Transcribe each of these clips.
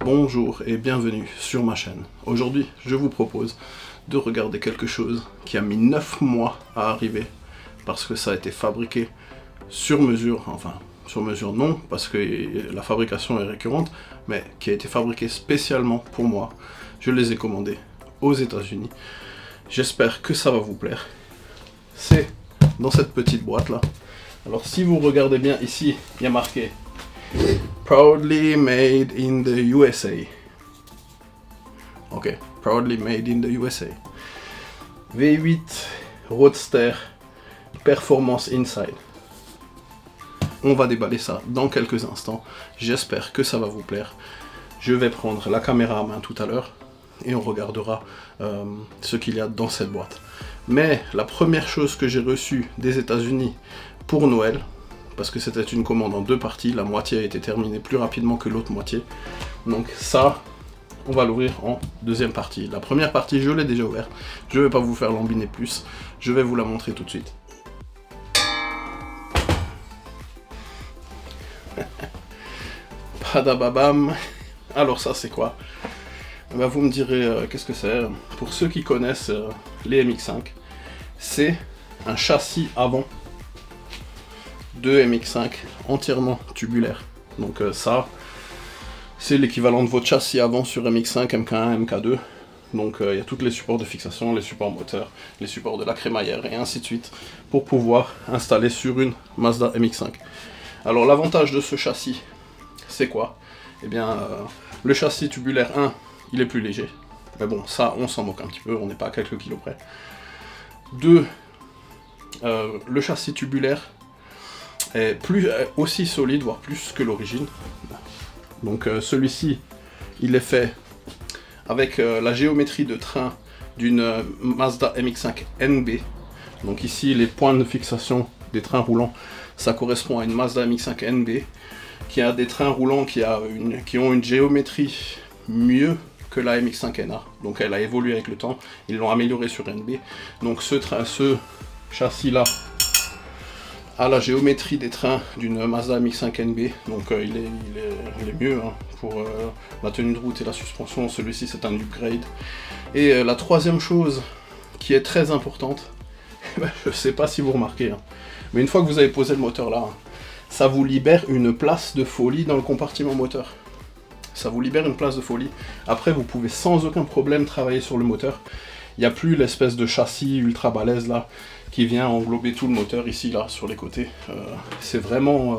Bonjour et bienvenue sur ma chaîne. Aujourd'hui, je vous propose de regarder quelque chose qui a mis 9 mois à arriver parce que ça a été fabriqué sur mesure, enfin sur mesure non, parce que la fabrication est récurrente, mais qui a été fabriqué spécialement pour moi. Je les ai commandés aux États-Unis. J'espère que ça va vous plaire. C'est dans cette petite boîte là. Alors si vous regardez bien ici, il y a marqué Proudly made in the USA. Ok, proudly made in the USA. V8 Roadster Performance Inside. On va déballer ça dans quelques instants. J'espère que ça va vous plaire. Je vais prendre la caméra à main tout à l'heure et on regardera ce qu'il y a dans cette boîte. Mais la première chose que j'ai reçue des États-Unis pour Noël, parce que c'était une commande en deux parties, la moitié a été terminée plus rapidement que l'autre moitié. Donc ça, on va l'ouvrir en deuxième partie. La première partie, je l'ai déjà ouverte. Je ne vais pas vous faire l'embiner plus. Je vais vous la montrer tout de suite. Padababam. Alors ça, c'est quoi? Ben, vous me direz qu'est-ce que c'est. Pour ceux qui connaissent les MX5, c'est un châssis avant de MX5 entièrement tubulaire. Donc ça, c'est l'équivalent de votre châssis avant sur MX5, MK1, MK2. Donc il y a tous les supports de fixation, les supports moteurs, les supports de la crémaillère et ainsi de suite pour pouvoir installer sur une Mazda MX5. Alors l'avantage de ce châssis, c'est quoi? Eh bien, le châssis tubulaire 1, il est plus léger. Mais bon, ça, on s'en moque un petit peu, on n'est pas à quelques kilos près. 2, le châssis tubulaire est aussi solide, voire plus que l'origine. Donc celui-ci, il est fait avec la géométrie de train d'une Mazda MX5 NB. Donc ici, les points de fixation des trains roulants, ça correspond à une Mazda MX5 NB, qui a des trains roulants qui ont une géométrie mieux que la MX5 NA. Donc elle a évolué avec le temps, ils l'ont amélioré sur NB. Donc ce châssis-là à la géométrie des trains d'une Mazda MX5 NB, donc il est mieux hein, pour la tenue de route et la suspension. Celui-ci c'est un upgrade. Et la troisième chose qui est très importante, je ne sais pas si vous remarquez, hein, mais une fois que vous avez posé le moteur là, hein, ça vous libère une place de folie dans le compartiment moteur. Ça vous libère une place de folie. Après vous pouvez sans aucun problème travailler sur le moteur. Il n'y a plus l'espèce de châssis ultra balèze là qui vient englober tout le moteur ici là sur les côtés. C'est vraiment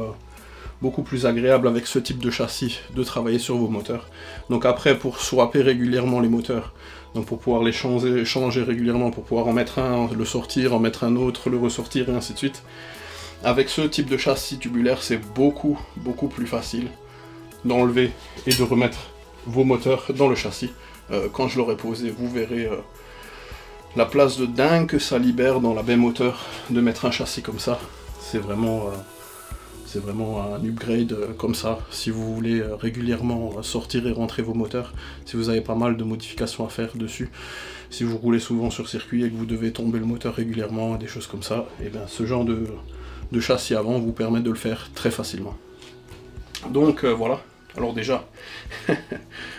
beaucoup plus agréable avec ce type de châssis de travailler sur vos moteurs. Donc après pour swapper régulièrement les moteurs, donc pour pouvoir les changer régulièrement, pour pouvoir en mettre un, le sortir, en mettre un autre, le ressortir et ainsi de suite. Avec ce type de châssis tubulaire, c'est beaucoup plus facile d'enlever et de remettre vos moteurs dans le châssis. Quand je l'aurai posé, vous verrez la place de dingue que ça libère dans la baie moteur de mettre un châssis comme ça. C'est vraiment un upgrade comme ça. Si vous voulez régulièrement sortir et rentrer vos moteurs, si vous avez pas mal de modifications à faire dessus, si vous roulez souvent sur circuit et que vous devez tomber le moteur régulièrement, des choses comme ça, et bien ce genre de châssis avant vous permet de le faire très facilement. Donc voilà. Alors déjà,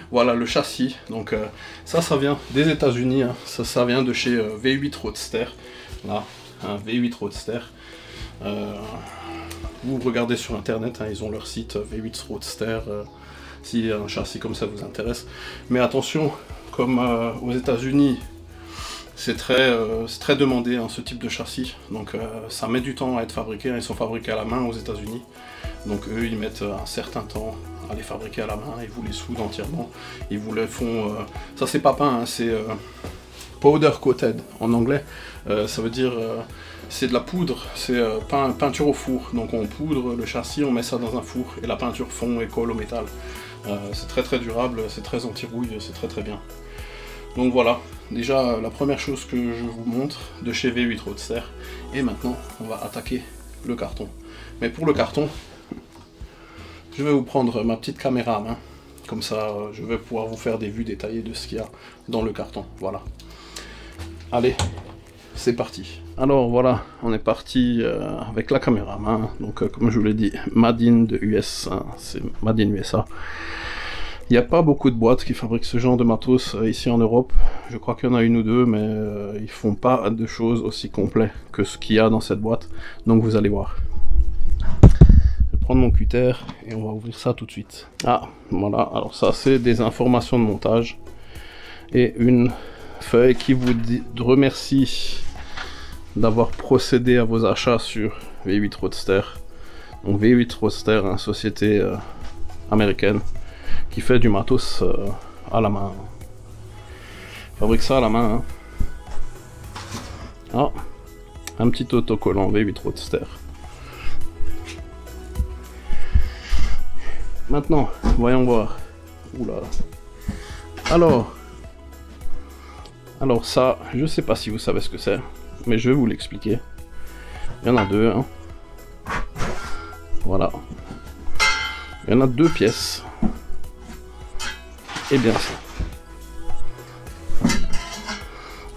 voilà le châssis, donc ça vient des États-Unis, hein. Ça vient de chez V8 Roadster, là, un V8 Roadster. Vous regardez sur internet, hein, ils ont leur site V8 Roadster, si un châssis comme ça vous intéresse. Mais attention, comme aux États-Unis, c'est très demandé hein, ce type de châssis, donc ça met du temps à être fabriqué, hein. Ils sont fabriqués à la main aux États-Unis, donc eux ils mettent un certain temps à les fabriquer à la main, ils vous les soudent entièrement, ils vous les font, ça c'est pas peint, hein, c'est powder coated en anglais, ça veut dire c'est de la poudre, c'est peinture au four, donc on poudre le châssis, on met ça dans un four et la peinture fond et colle au métal. C'est très durable, c'est très anti-rouille, c'est très bien. Donc voilà, déjà la première chose que je vous montre de chez V8 Roadster, et maintenant on va attaquer le carton. Mais pour le carton, je vais vous prendre ma petite caméra à main, comme ça je vais pouvoir vous faire des vues détaillées de ce qu'il y a dans le carton, voilà. Allez, c'est parti. Alors voilà, on est parti avec la caméra à main, donc comme je vous l'ai dit, Made in de US, hein, c'est Made in USA. Il n'y a pas beaucoup de boîtes qui fabriquent ce genre de matos ici en Europe. Je crois qu'il y en a une ou deux, mais ils font pas de choses aussi complètes que ce qu'il y a dans cette boîte. Donc vous allez voir. Je vais prendre mon cutter et on va ouvrir ça tout de suite. Ah, voilà. Alors ça, c'est des informations de montage. Et une feuille qui vous remercie d'avoir procédé à vos achats sur V8 Roadster. Donc V8 Roadster, une société américaine qui fait du matos à la main. Fabrique ça à la main. Hein. Ah, un petit autocollant V8 Roadster. Maintenant, voyons voir. Oula. Alors ça, je sais pas si vous savez ce que c'est, mais je vais vous l'expliquer. Il y en a deux. Hein. Voilà. Il y en a deux pièces. Et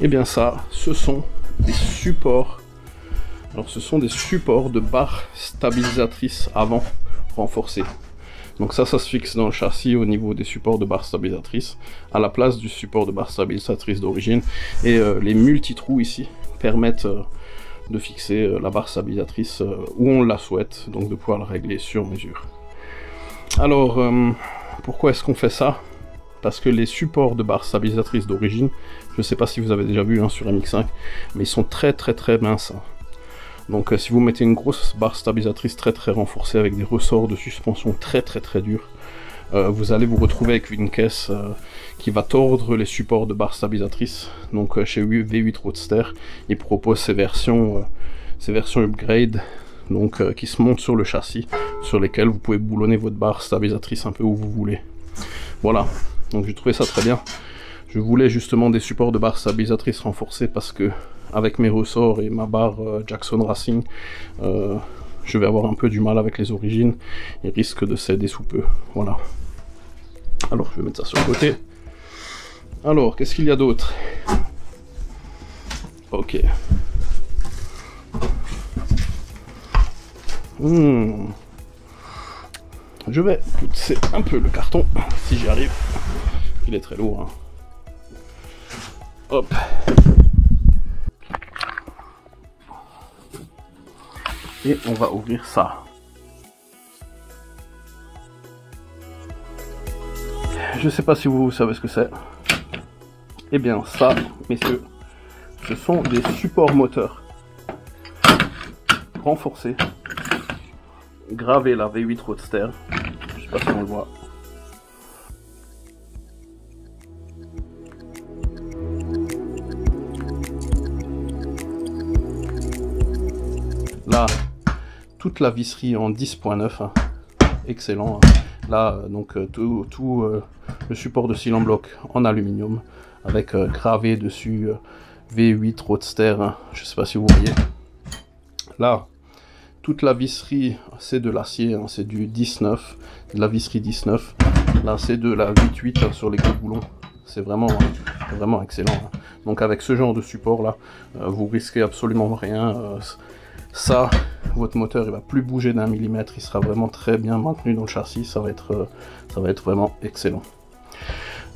bien ça, ce sont des supports. Alors ce sont des supports de barres stabilisatrices avant renforcées. Donc ça se fixe dans le châssis au niveau des supports de barres stabilisatrices, à la place du support de barres stabilisatrices d'origine. Et les multi-trous ici permettent de fixer la barre stabilisatrice où on la souhaite, donc de pouvoir la régler sur mesure. Alors, pourquoi est-ce qu'on fait ça? Parce que les supports de barres stabilisatrices d'origine, je ne sais pas si vous avez déjà vu hein, sur MX5, mais ils sont très minces. Hein. Donc si vous mettez une grosse barre stabilisatrice très renforcée avec des ressorts de suspension très durs, vous allez vous retrouver avec une caisse qui va tordre les supports de barres stabilisatrices. Donc chez V8 Roadster, ils proposent ces versions upgrade, donc qui se montent sur le châssis, sur lesquelles vous pouvez boulonner votre barre stabilisatrice un peu où vous voulez. Voilà, donc j'ai trouvé ça très bien. Je voulais justement des supports de barres stabilisatrices renforcés parce que avec mes ressorts et ma barre Jackson Racing, je vais avoir un peu du mal avec les origines et risque de céder sous peu. Voilà. Alors je vais mettre ça sur le côté. Alors qu'est-ce qu'il y a d'autre? Ok. Je vais pousser un peu le carton si j'y arrive. Il est très lourd. Hein. Hop. Et on va ouvrir ça. Je sais pas si vous savez ce que c'est. Eh bien ça, messieurs, ce sont des supports moteurs renforcés, gravés la V8 Roadster. Je sais pas si on le voit. Là, toute la visserie en 10.9, hein. Excellent. Hein. Là, donc tout le support de cylindre bloc en aluminium avec gravé dessus V8 Roadster. Hein. Je sais pas si vous voyez. Là, toute la visserie, c'est de l'acier, hein. C'est du 19, de la visserie 19. Là, c'est de la 8.8 hein, sur les gros boulons. C'est vraiment excellent. Hein. Donc avec ce genre de support là, vous risquez absolument rien. Ça, votre moteur il va plus bouger d'1 millimètre, il sera vraiment très bien maintenu dans le châssis, ça va être vraiment excellent.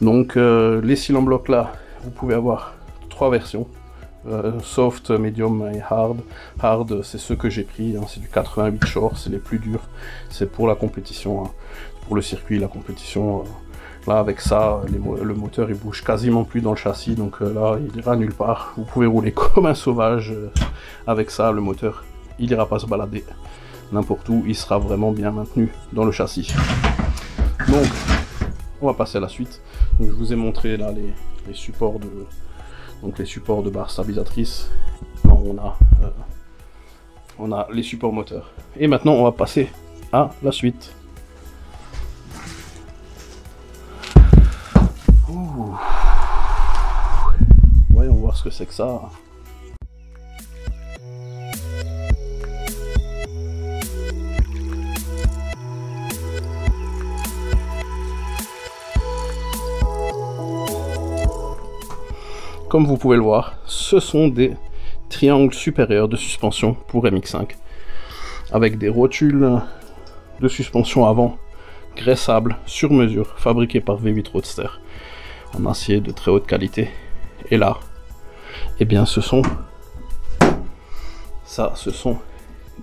Donc les cylindres blocs là, vous pouvez avoir trois versions, soft, medium et hard. Hard c'est ceux que j'ai pris, hein, c'est du 88 short, c'est les plus durs, c'est pour la compétition, hein, pour le circuit, la compétition. Là avec ça, le moteur il bouge quasiment plus dans le châssis, donc là il ira nulle part. Vous pouvez rouler comme un sauvage avec ça, le moteur il ira pas se balader n'importe où, il sera vraiment bien maintenu dans le châssis. Donc on va passer à la suite. Donc, je vous ai montré là les supports de barres stabilisatrices. On a les supports moteurs. Et maintenant on va passer à la suite. Ouh. Voyons voir ce que c'est que ça. Comme vous pouvez le voir, ce sont des triangles supérieurs de suspension pour MX5 avec des rotules de suspension avant graissable sur mesure, fabriqué par V8 Roadster, en acier de très haute qualité. Et là, eh bien ce sont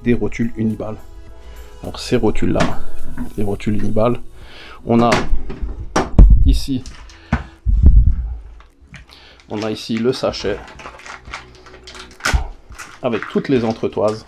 des rotules Uniball. Alors ces rotules là, les rotules Uniball, on a ici le sachet avec toutes les entretoises.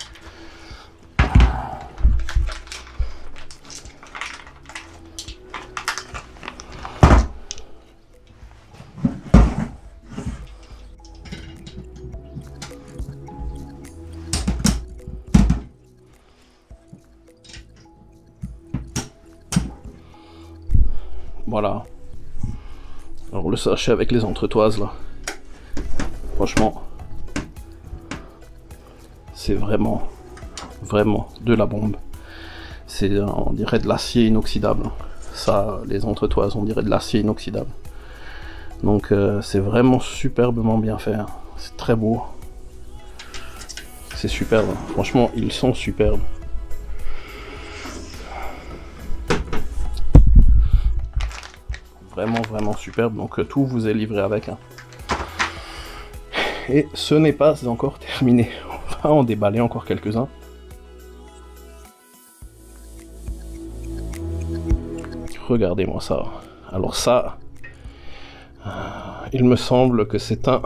Voilà. Alors le sachet avec les entretoises là, franchement, c'est vraiment de la bombe. C'est, on dirait de l'acier inoxydable. Ça, les entretoises, on dirait de l'acier inoxydable. Donc c'est vraiment superbement bien fait. C'est très beau. C'est superbe. Franchement, ils sont superbes. Vraiment superbe. Donc tout vous est livré avec. Et ce n'est pas encore terminé. On va en déballer encore quelques-uns. Regardez-moi ça. Alors ça, il me semble que c'est un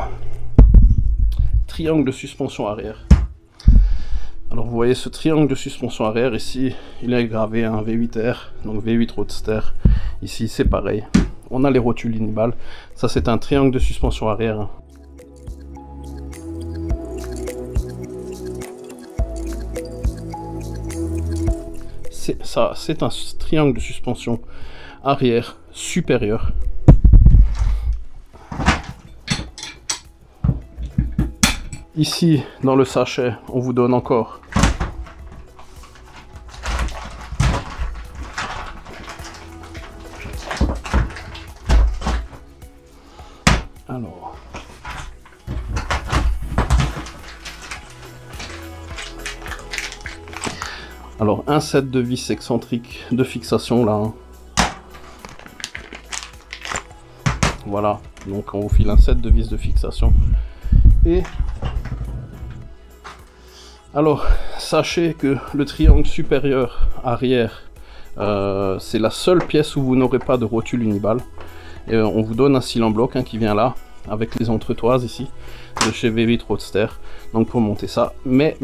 triangle de suspension arrière. Alors vous voyez ce triangle de suspension arrière, ici il est gravé un V8R, donc V8 Roadster. Ici c'est pareil. On a les rotules Uniball. Ça c'est un triangle de suspension arrière. C'est un triangle de suspension arrière supérieur. Ici, dans le sachet, on vous donne encore alors un set de vis excentriques de fixation là. Voilà, donc on vous file un set de vis de fixation. Et alors, sachez que le triangle supérieur arrière, c'est la seule pièce où vous n'aurez pas de rotule Uniball. Et on vous donne un cil en bloc qui vient là, avec les entretoises ici, de chez V8 Roadster. Donc pour monter ça, mais.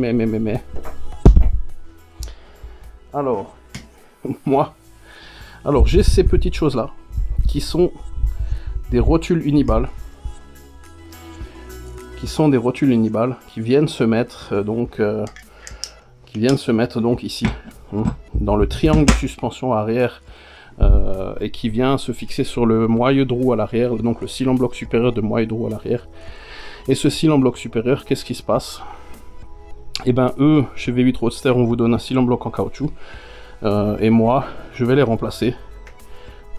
Alors, j'ai ces petites choses là, qui sont des rotules Uniball. Qui viennent se mettre donc ici dans le triangle de suspension arrière et qui vient se fixer sur le moyeu de roue à l'arrière, donc le cil en bloc supérieur de moyeu de roue à l'arrière. Et ce cil en bloc supérieur, qu'est-ce qui se passe? Et ben eux, chez V8 Roadster, on vous donne un cil en bloc en caoutchouc et moi je vais les remplacer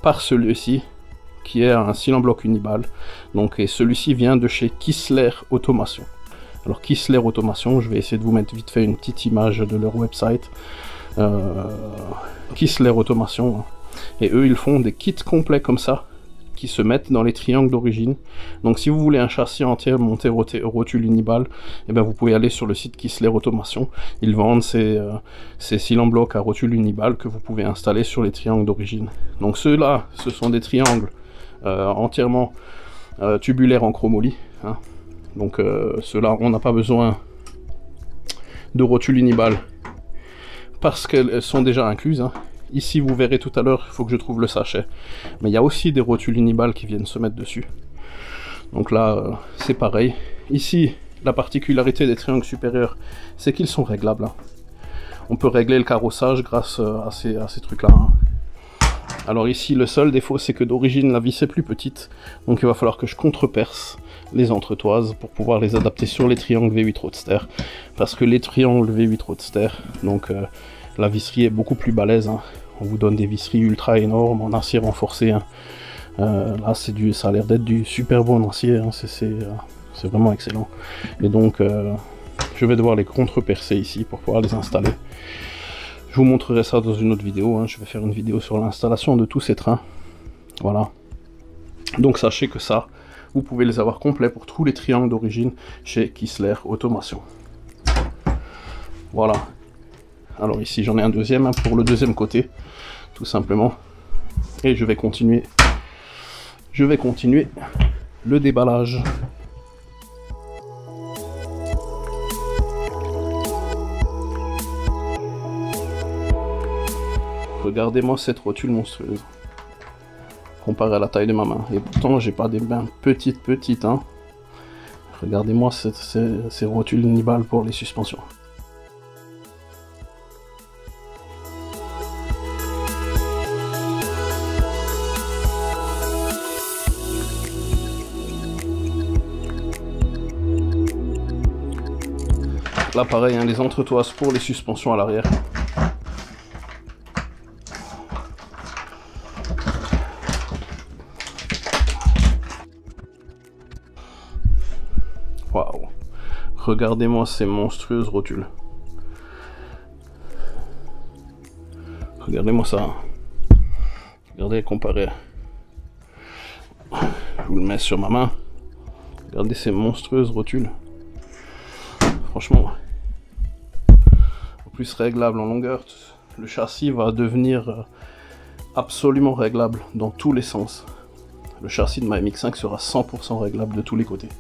par celui-ci qui est un cil en bloc Uniball. Donc, et celui-ci vient de chez Kistler Automation. Alors Kistler Automation, je vais essayer de vous mettre vite fait une petite image de leur website. Kistler Automation, et eux ils font des kits complets comme ça qui se mettent dans les triangles d'origine. Donc si vous voulez un châssis entier monté rotule Uniball, et ben vous pouvez aller sur le site Kistler Automation. Ils vendent ces cils en bloc à rotule Uniball que vous pouvez installer sur les triangles d'origine. Donc ceux-là, ce sont des triangles entièrement tubulaires en chromoly. Donc ceux-là, on n'a pas besoin de rotule Uniball parce qu'elles sont déjà incluses. Ici, vous verrez tout à l'heure, il faut que je trouve le sachet. Mais il y a aussi des rotules Uniball qui viennent se mettre dessus. Donc là, c'est pareil. Ici, la particularité des triangles supérieurs, c'est qu'ils sont réglables. On peut régler le carrossage grâce à ces trucs-là. Alors ici, le seul défaut, c'est que d'origine, la vis est plus petite. Donc il va falloir que je contreperce les entretoises pour pouvoir les adapter sur les triangles V8 Roadster. Parce que les triangles V8 Roadster, donc la visserie est beaucoup plus balèze. On vous donne des visseries ultra énormes en acier renforcé. Là, ça a l'air d'être du super bon acier. C'est vraiment excellent. Et donc, je vais devoir les contrepercer ici pour pouvoir les installer. Je vous montrerai ça dans une autre vidéo, hein. Je vais faire une vidéo sur l'installation de tous ces trains. Voilà. Donc sachez que ça, vous pouvez les avoir complets pour tous les triangles d'origine chez Kistler Automation. Voilà. Alors ici j'en ai un deuxième, hein, pour le deuxième côté, tout simplement. Et je vais continuer le déballage. Regardez-moi cette rotule monstrueuse, comparée à la taille de ma main. Et pourtant, j'ai pas des mains petites, hein. Regardez-moi ces rotules Nibal pour les suspensions. Là, pareil, hein, les entretoises pour les suspensions à l'arrière. Waouh! Regardez-moi ces monstrueuses rotules. Regardez-moi ça. Regardez, comparé. Je vous le mets sur ma main. Regardez ces monstrueuses rotules. Franchement, en plus réglable en longueur, le châssis va devenir absolument réglable dans tous les sens. Le châssis de ma MX5 sera 100% réglable de tous les côtés.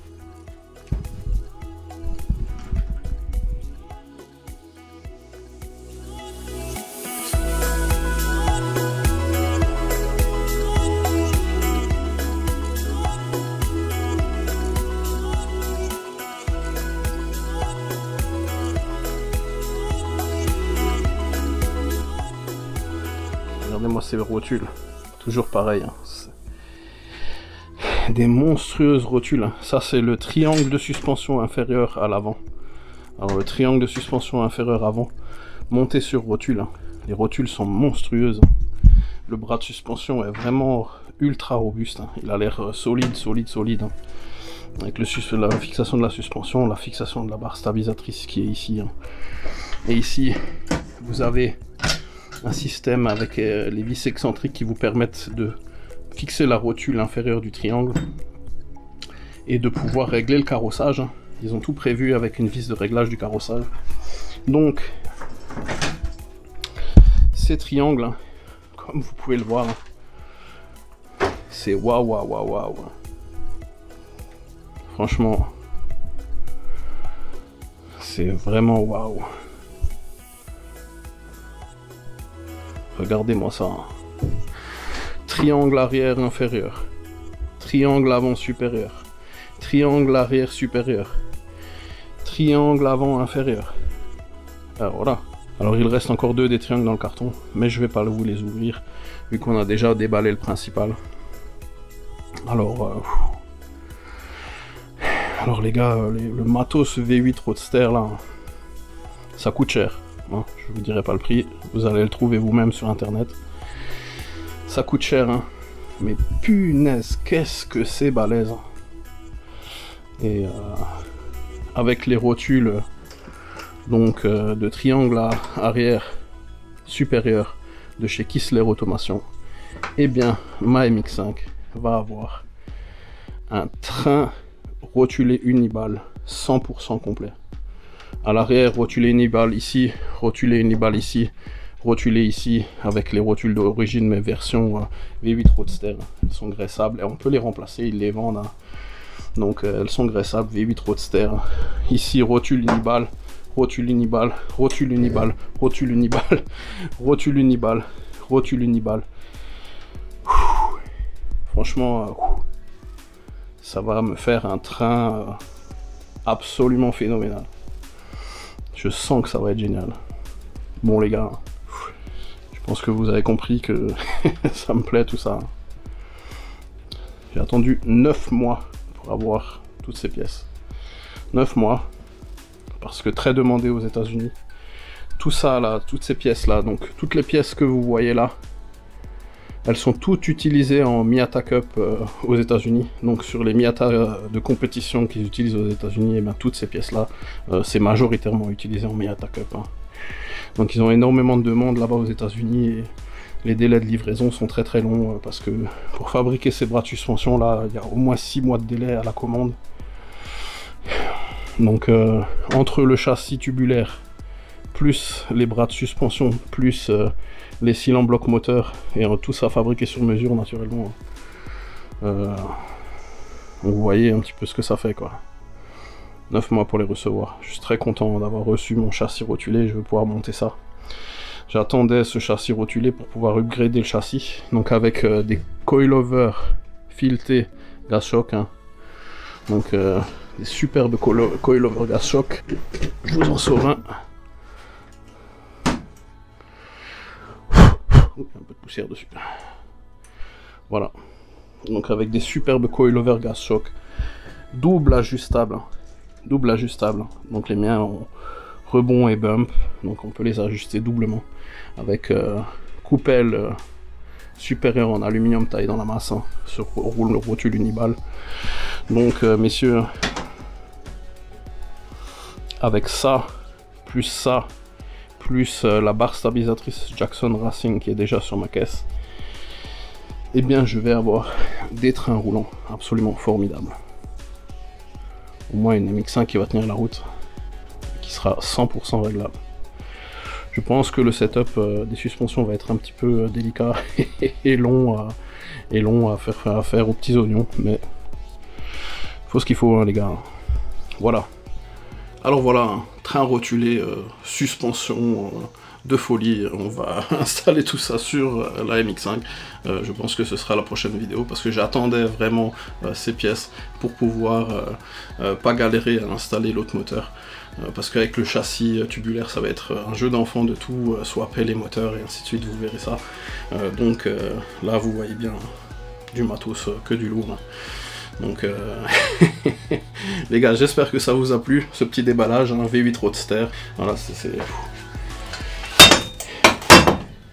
Regardez-moi ces rotules, toujours pareil, hein. Des monstrueuses rotules, hein. Ça c'est le triangle de suspension inférieur à l'avant. Alors le triangle de suspension inférieur avant, monté sur rotule, hein. Les rotules sont monstrueuses. Le bras de suspension est vraiment ultra robuste, hein. Il a l'air solide, hein. Avec la fixation de la suspension, la fixation de la barre stabilisatrice qui est ici, hein. Et ici, vous avez un système avec les vis excentriques qui vous permettent de fixer la rotule inférieure du triangle et de pouvoir régler le carrossage. Ils ont tout prévu avec une vis de réglage du carrossage. Donc ces triangles, comme vous pouvez le voir, c'est waouh. Franchement, c'est vraiment waouh. Regardez-moi ça. Triangle arrière inférieur. Triangle avant supérieur. Triangle arrière supérieur. Triangle avant inférieur. Alors voilà. Alors il reste encore 2 des triangles dans le carton, mais je vais pas vous les ouvrir, vu qu'on a déjà déballé le principal. Alors les gars, le matos V8 Roadster là, ça coûte cher. Hein, je vous dirai pas le prix, vous allez le trouver vous-même sur internet. Ça coûte cher, hein, mais punaise, qu'est-ce que c'est balèze. Et avec les rotules donc de triangle arrière supérieur de chez Kistler Automation, et bien ma MX5 va avoir un train rotulé uniball 100% complet. À l'arrière, rotulé uniball ici, rotulé uniball ici, rotulé ici, avec les rotules d'origine, mais version V8 Roadster. Elles sont graissables et on peut les remplacer, ils les vendent, hein. Donc elles sont graissables, V8 Roadster. Ici, rotule uniball, rotule uniball, rotule uniball, rotule uniball, rotule uniball, rotule uniball. Franchement, ça va me faire un train absolument phénoménal. Je sens que ça va être génial. Bon les gars, je pense que vous avez compris que ça me plaît tout ça. J'ai attendu 9 mois pour avoir toutes ces pièces. 9 mois, parce que très demandé aux États-Unis. Tout ça là, toutes ces pièces là, donc toutes les pièces que vous voyez là, elles sont toutes utilisées en Miata Cup aux États-Unis. Donc sur les Miata de compétition qu'ils utilisent aux États-Unis, et bien toutes ces pièces-là, c'est majoritairement utilisé en Miata Cup, hein. Donc ils ont énormément de demandes là-bas aux États-Unis et les délais de livraison sont très très longs parce que pour fabriquer ces bras de suspension là, il y a au moins 6 mois de délai à la commande. Donc entre le châssis tubulaire, plus les bras de suspension, plus les cylindres blocs moteurs, et tout ça fabriqué sur mesure naturellement. Vous voyez un petit peu ce que ça fait quoi. 9 mois pour les recevoir. Je suis très content d'avoir reçu mon châssis rotulé, je vais pouvoir monter ça. J'attendais ce châssis rotulé pour pouvoir upgrader le châssis, donc avec des coilovers filetés gas shock, hein. Donc des superbes coilovers gas shock. Je vous en sauve un. Un peu de poussière dessus. Voilà. Donc avec des superbes coilovers gas shock, double ajustable. Double ajustable. Donc les miens ont rebond et bump, donc on peut les ajuster doublement. Avec coupelle supérieure en aluminium taillé dans la masse, hein, sur rotule uniball. Donc messieurs, avec ça, plus la barre stabilisatrice Jackson Racing qui est déjà sur ma caisse, eh bien je vais avoir des trains roulants absolument formidables. Au moins une MX5 qui va tenir la route, qui sera 100% réglable. Je pense que le setup des suspensions va être un petit peu délicat et long à faire aux petits oignons, mais faut ce qu'il faut, hein, les gars. Voilà. Alors voilà, un train rotulé, suspension de folie. On va installer tout ça sur la MX5. Je pense que ce sera la prochaine vidéo parce que j'attendais vraiment ces pièces pour pouvoir pas galérer à installer l'autre moteur. Parce qu'avec le châssis tubulaire, ça va être un jeu d'enfant de tout, swapper les moteurs et ainsi de suite, vous verrez ça. Donc là, vous voyez bien du matos, que du lourd. Donc les gars, j'espère que ça vous a plu, ce petit déballage, un V8 Roadster. Voilà,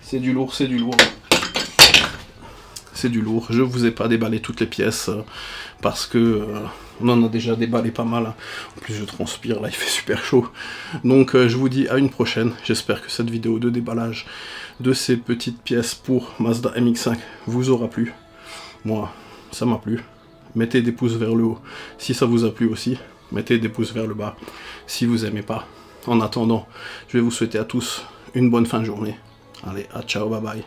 c'est du lourd, c'est du lourd. C'est du lourd. Je vous ai pas déballé toutes les pièces parce que on en a déjà déballé pas mal. En plus je transpire, là il fait super chaud. Donc je vous dis à une prochaine. J'espère que cette vidéo de déballage de ces petites pièces pour Mazda MX5 vous aura plu. Moi, ça m'a plu. Mettez des pouces vers le haut si ça vous a plu aussi. Mettez des pouces vers le bas si vous aimez pas. En attendant, je vais vous souhaiter à tous une bonne fin de journée. Allez, à ciao, bye bye.